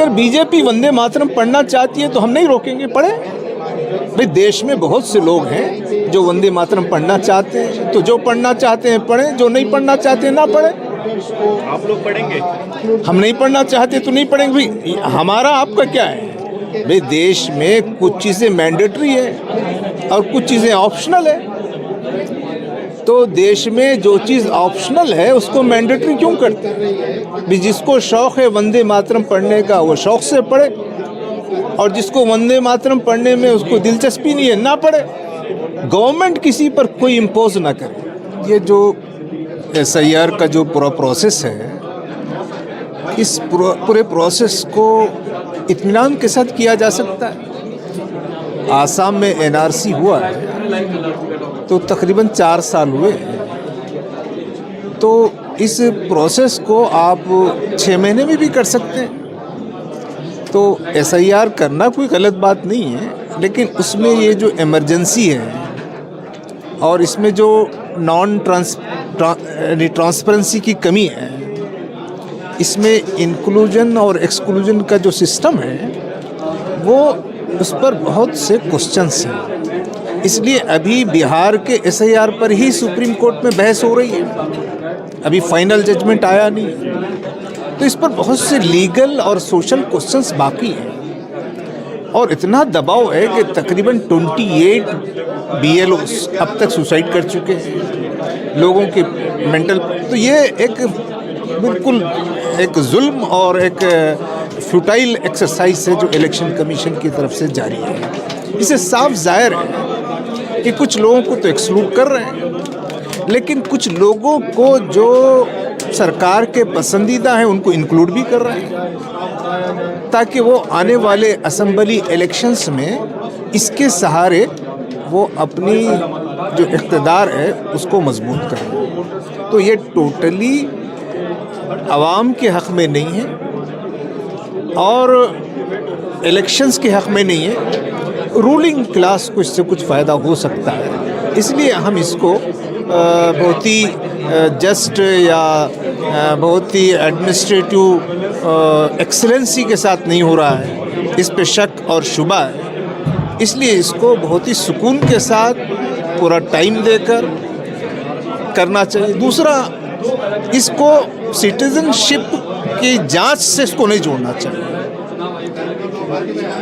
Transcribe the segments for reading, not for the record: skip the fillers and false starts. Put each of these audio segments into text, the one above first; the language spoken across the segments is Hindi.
अगर बीजेपी वंदे मातरम पढ़ना चाहती है तो हम नहीं रोकेंगे, पढ़े। भाई देश में बहुत से लोग हैं जो वंदे मातरम पढ़ना चाहते हैं, तो जो पढ़ना चाहते हैं पढ़ें, जो नहीं पढ़ना चाहते हैं ना पढ़ें। आप लोग पढ़ेंगे? हम नहीं पढ़ना चाहते तो नहीं पढ़ेंगे। भाई हमारा आपका क्या है? भाई देश में कुछ चीज़ें मैंडेटरी है और कुछ चीज़ें ऑप्शनल है। तो देश में जो चीज़ ऑप्शनल है उसको मैंडेटरी क्यों करते हैं? भी जिसको शौक़ है वंदे मातरम पढ़ने का वो शौक़ से पढ़े, और जिसको वंदे मातरम पढ़ने में उसको दिलचस्पी नहीं है ना पढ़े। गवर्नमेंट किसी पर कोई इम्पोज ना करे। ये जो SIR का जो पूरा प्रोसेस है, इस पूरे प्रोसेस को इत्मीनान के साथ किया जा सकता है। आसाम में NRC हुआ है तो तकरीबन 4 साल हुए, तो इस प्रोसेस को आप 6 महीने में भी कर सकते हैं। तो SIR करना कोई गलत बात नहीं है, लेकिन उसमें ये जो इमरजेंसी है और इसमें जो ट्रांसपेरेंसी की कमी है, इसमें इंक्लूजन और एक्सक्लूजन का जो सिस्टम है वो उस पर बहुत से क्वेश्चंस हैं। इसलिए अभी बिहार के SIR पर ही सुप्रीम कोर्ट में बहस हो रही है, अभी फाइनल जजमेंट आया नहीं। तो इस पर बहुत से लीगल और सोशल क्वेश्चंस बाकी हैं, और इतना दबाव है कि तकरीबन 28 BLOs अब तक सुसाइड कर चुके हैं लोगों के मेंटल। तो ये एक बिल्कुल एक जुल्म और एक फ्यूटाइल एक्सरसाइज है जो इलेक्शन कमीशन की तरफ से जारी है। इसे साफ जाहिर है कि कुछ लोगों को तो एक्सक्लूड कर रहे हैं, लेकिन कुछ लोगों को जो सरकार के पसंदीदा हैं उनको इंक्लूड भी कर रहे हैं, ताकि वो आने वाले असेंबली इलेक्शंस में इसके सहारे वो अपनी जो इक़्तिदार है उसको मजबूत करें। तो ये टोटली आवाम के हक़ में नहीं है और इलेक्शंस के हक़ में नहीं है। रूलिंग क्लास को इससे कुछ फ़ायदा हो सकता है, इसलिए हम इसको बहुत ही जस्ट या बहुत ही एडमिनिस्ट्रेटिव एक्सीलेंसी के साथ नहीं हो रहा है, इस पे शक और शुबा है। इसलिए इसको बहुत ही सुकून के साथ पूरा टाइम देकर करना चाहिए। दूसरा, इसको सिटीजनशिप की जांच से इसको नहीं जोड़ना चाहिए।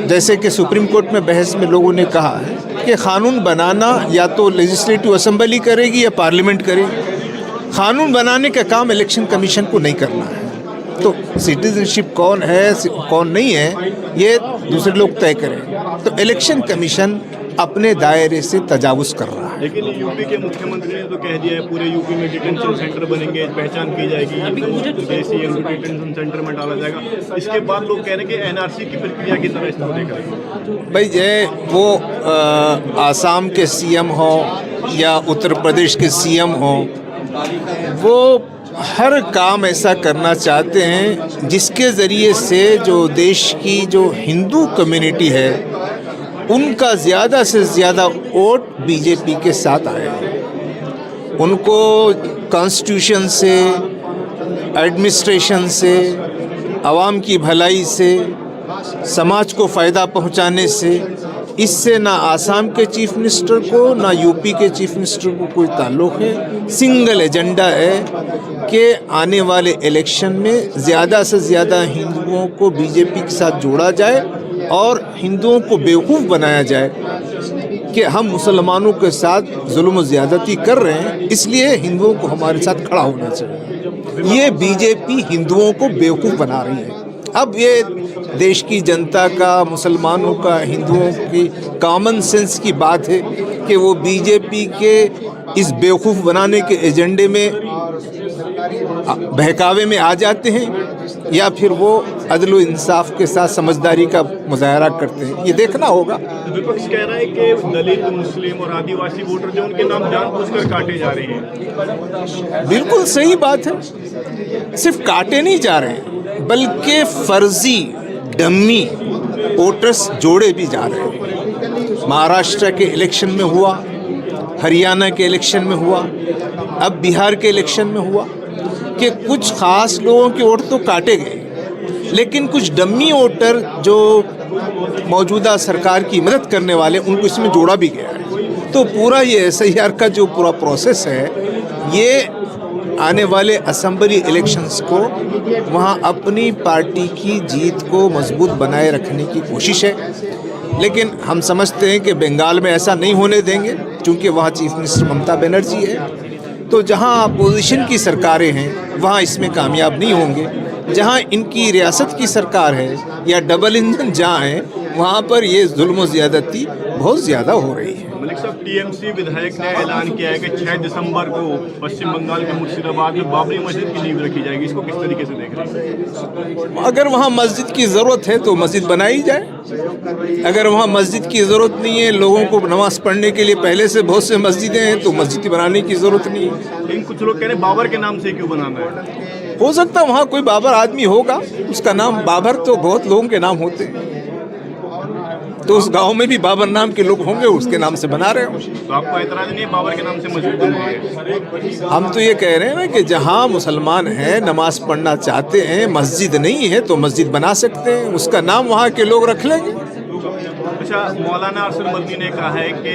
जैसे कि सुप्रीम कोर्ट में बहस में लोगों ने कहा है कि क़ानून बनाना या तो लेजिस्लेटिव असेंबली करेगी या पार्लियामेंट करेगी। क़ानून बनाने का काम इलेक्शन कमीशन को नहीं करना है। तो सिटीजनशिप कौन है कौन नहीं है ये दूसरे लोग तय करें। तो इलेक्शन कमीशन अपने दायरे से तजावुज़ कर रहा है। लेकिन यूपी के मुख्यमंत्री ने तो कह दिया है पूरे यूपी में डिटेंशन सेंटर बनेंगे, पहचान की जाएगी, डिटेंशन सेंटर में डाला जाएगा। इसके बाद लोग कह रहे हैं कि NRC की प्रक्रिया की तरह इसको देखेंगे। भाई ये वो आसाम के CM हो या उत्तर प्रदेश के CM हो, वो हर काम ऐसा करना चाहते हैं जिसके ज़रिए से जो देश की जो हिंदू कम्युनिटी है उनका ज़्यादा से ज़्यादा वोट बीजेपी के साथ आए। उनको कॉन्स्टिट्यूशन से, एडमिनिस्ट्रेशन से, आवाम की भलाई से, समाज को फ़ायदा पहुंचाने से, इससे ना आसाम के चीफ मिनिस्टर को ना यूपी के चीफ मिनिस्टर को कोई ताल्लुक़ है। सिंगल एजेंडा है कि आने वाले इलेक्शन में ज़्यादा से ज़्यादा हिंदुओं को बीजेपी के साथ जोड़ा जाए और हिंदुओं को बेवकूफ़ बनाया जाए कि हम मुसलमानों के साथ जुल्म और ज़्यादती कर रहे हैं, इसलिए हिंदुओं को हमारे साथ खड़ा होना चाहिए। ये बीजेपी हिंदुओं को बेवकूफ़ बना रही है। अब ये देश की जनता का, मुसलमानों का, हिंदुओं की कॉमन सेंस की बात है कि वो बीजेपी के इस बेवकूफ़ बनाने के एजेंडे में बहकावे में आ जाते हैं या फिर वो अदल व इंसाफ के साथ समझदारी का मुजाहरा करते हैं, ये देखना होगा। विपक्ष कह रहा है कि दलित, मुस्लिम और आदिवासी वोटर जो उनके नाम जानबूझकर काटे जा रहे हैं। बिल्कुल सही बात है। सिर्फ काटे नहीं जा रहे हैं बल्कि फर्जी डम्मी वोटर्स जोड़े भी जा रहे हैं। महाराष्ट्र के इलेक्शन में हुआ, हरियाणा के इलेक्शन में हुआ, अब बिहार के इलेक्शन में हुआ कि कुछ ख़ास लोगों के वोट तो काटे गए लेकिन कुछ डम्मी वोटर जो मौजूदा सरकार की मदद करने वाले उनको इसमें जोड़ा भी गया है। तो पूरा ये SIR का जो पूरा प्रोसेस है ये आने वाले असेंबली इलेक्शंस को वहाँ अपनी पार्टी की जीत को मजबूत बनाए रखने की कोशिश है। लेकिन हम समझते हैं कि बंगाल में ऐसा नहीं होने देंगे, क्योंकि वहाँ चीफ मिनिस्टर ममता बनर्जी है। तो जहाँ अपोजिशन की सरकारें हैं वहाँ इसमें कामयाब नहीं होंगे। जहाँ इनकी रियासत की सरकार है या डबल इंजन जहाँ है वहाँ पर ये जुल्म ज़्यादती बहुत ज़्यादा हो रही है। मलिक साहब, TMC विधायक ने ऐलान किया है कि 6 दिसंबर को पश्चिम बंगाल के मुर्शिदाबाद में बाबरी मस्जिद की नींव रखी जाएगी। इसको किस तरीके से देख रहे हैं? अगर वहाँ मस्जिद की ज़रूरत है तो मस्जिद बनाई जाए। अगर वहाँ मस्जिद की ज़रूरत नहीं है, लोगों को नमाज़ पढ़ने के लिए पहले से बहुत से मस्जिदें हैं, तो मस्जिद बनाने की ज़रूरत नहीं है। लेकिन कुछ लोग कह रहे हैं बाबर के नाम से क्यों बनाना है? हो सकता है वहाँ कोई बाबर आदमी होगा, उसका नाम बाबर तो बहुत लोगों के नाम होते हैं, तो उस गांव में भी बाबर नाम के लोग होंगे, उसके नाम से बना रहे हो। तो आपको ऐतराज नहीं है बाबर के नाम से मस्जिद बन रही है? हम तो ये कह रहे हैं ना कि जहाँ मुसलमान हैं, नमाज पढ़ना चाहते हैं, मस्जिद नहीं है तो मस्जिद बना सकते हैं, उसका नाम वहाँ के लोग रख लेंगे। अच्छा, मौलाना अरशद मदनी ने कहा है कि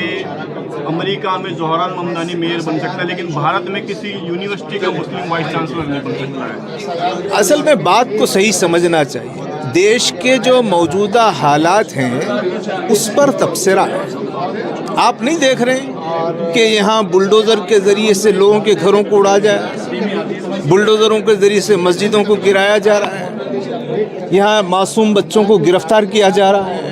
अमेरिका में जोहरान ममदानी मेयर बन सकता है, लेकिन भारत में किसी यूनिवर्सिटी का मुस्लिम वाइस चांसलर नहीं बन सकता है। असल में बात को सही समझना चाहिए। देश के जो मौजूदा हालात हैं उस पर तबसरा है। आप नहीं देख रहे हैं कि यहाँ बुलडोज़र के ज़रिए से लोगों के घरों को उड़ा जाए, बुलडोज़रों के ज़रिए से मस्जिदों को गिराया जा रहा है, यहाँ मासूम बच्चों को गिरफ्तार किया जा रहा है।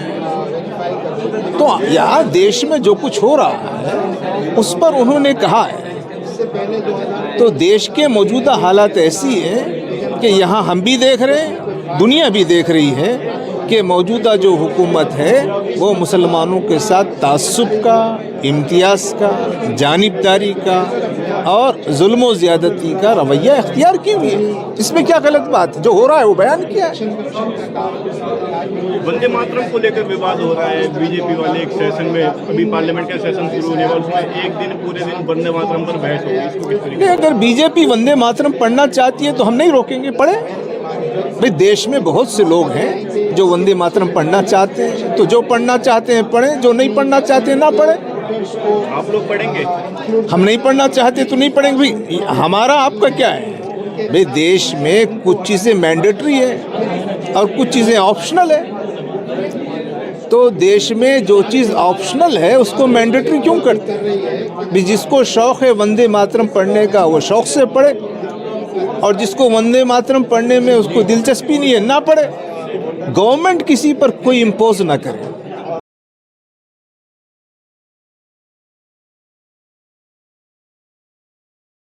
तो यहाँ देश में जो कुछ हो रहा है उस पर उन्होंने कहा है। तो देश के मौजूदा हालात ऐसी हैं कि यहाँ हम भी देख रहे हैं, दुनिया भी देख रही है कि मौजूदा जो हुकूमत है वो मुसलमानों के साथ तासुब का, इम्तियाज़ का, जानिबदारी का और जुल्म व ज़्यादती का रवैया इख्तियार की हुई है। इसमें क्या गलत बात है? जो हो रहा है वो बयान किया है। वंदे मातरम को लेकर विवाद हो रहा है। बीजेपी वाले एक सेशन में, अभी पार्लियामेंट का सेशन शुरू होने वाला, उसमें एक दिन पूरे दिन वंदे मातरम पर बहस होगी। इसको किस तरीके? अगर बीजेपी वंदे मातरम पढ़ना चाहती है तो हम नहीं रोकेंगे, पढ़े। भाई देश में बहुत से लोग हैं जो वंदे मातरम पढ़ना चाहते हैं, तो जो पढ़ना चाहते हैं पढ़ें, जो नहीं पढ़ना चाहते हैं ना पढ़ें। आप लोग पढ़ेंगे? हम नहीं पढ़ना चाहते तो नहीं पढ़ेंगे। भाई हमारा आपका क्या है? भाई देश में कुछ चीज़ें मैंडेटरी है और कुछ चीज़ें ऑप्शनल है। तो देश में जो चीज़ ऑप्शनल है उसको मैंडेटरी क्यों करते हैं? भाई जिसको शौक़ है वंदे मातरम पढ़ने का वो शौक़ से पढ़े, और जिसको वंदे मातरम पढ़ने में उसको दिलचस्पी नहीं है ना पढ़े। गवर्नमेंट किसी पर कोई इम्पोज ना करे।